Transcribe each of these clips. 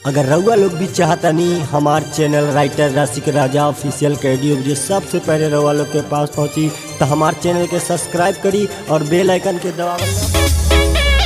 अगर रउआ लोग भी चाहतनी हमार चैनल राइटर रसिक राजा ऑफिशियल के ऑडियो वीडियो सबसे पहले रउआ लोग के पास पहुंची तो हमार चैनल के सब्सक्राइब करी और बेल आइकन के दबावल।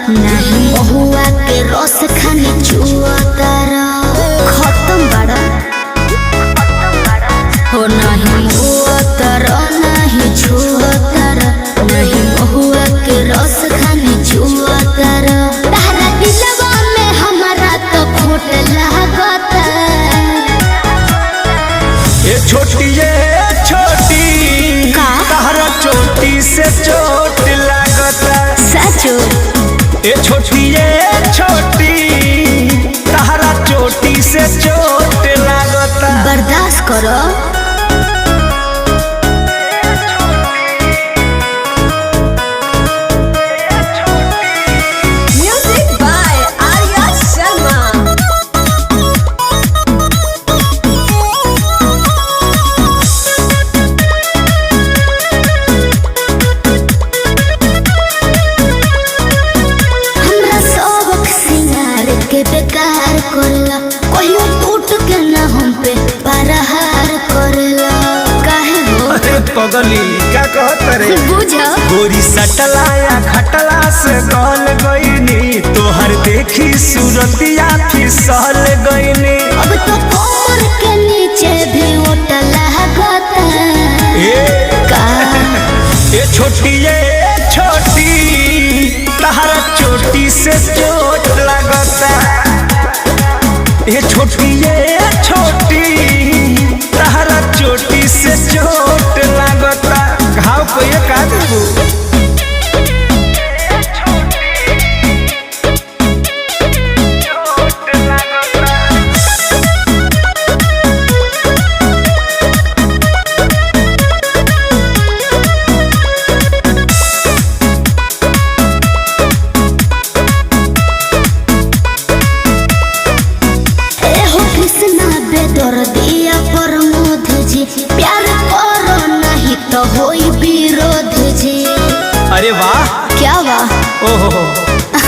नहीं बहुआ के रस खाने चुअतर खत्म बड़ा हो नहीं उतर नहीं छुअतर नहीं बहुआ के रस खाने चुअतर तारा दिलवा में हमारा तो खोट लागत ये छोटी तारा चोटी से चोट लागत सचो ये छोटी तारा चोटी से चोट लागत बर्दाश्त करो। Music by Arya Sharma. के बेकार करला कोई टूट के ना हम पे परहार करला काहे हो अरे पगली क्या कहत रे बुझा गोरी सटलाया खटला से गल गईनी तोहर देखी सूरतिया फिसल गईनी अब तो कमर के नीचे भी उठला गता ये छोटी तारा चोटी से चोट लगता ये छोटी तारा चोटी से चोट लगता घाव को ये का देबू दिया प्रमोद जी प्यार करो नहीं तो होई विरोध जी। अरे वाह क्या वाह ओहो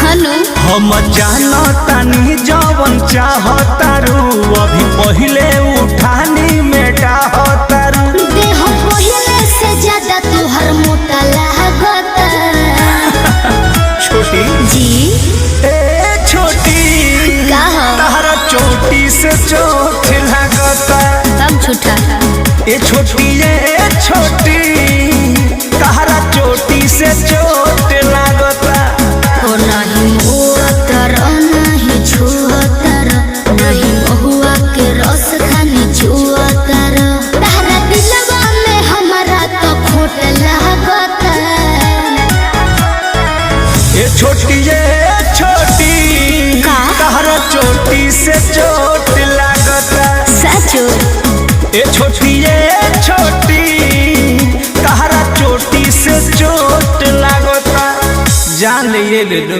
हनु हम जानतानी जवन चाहतारू अभी पहिले उठानी में डाहतारू देह पहिले से ज्यादा तुहर मोटा लागत छोटी जी ए छोटी तारा चोटी से चोट लगता तब झूठा ये छोटी तारा चोटी से चोट लगता हो नहीं उतर नहीं छुअतर नहीं बहुआ के रस खाने चुअतर तारा दिलवा में हमारा तो खोट लागत ये छोटी तारा चोटी से चोट लगता सचो ये छोटी तारा चोटी से चोट लगता जान ले लो।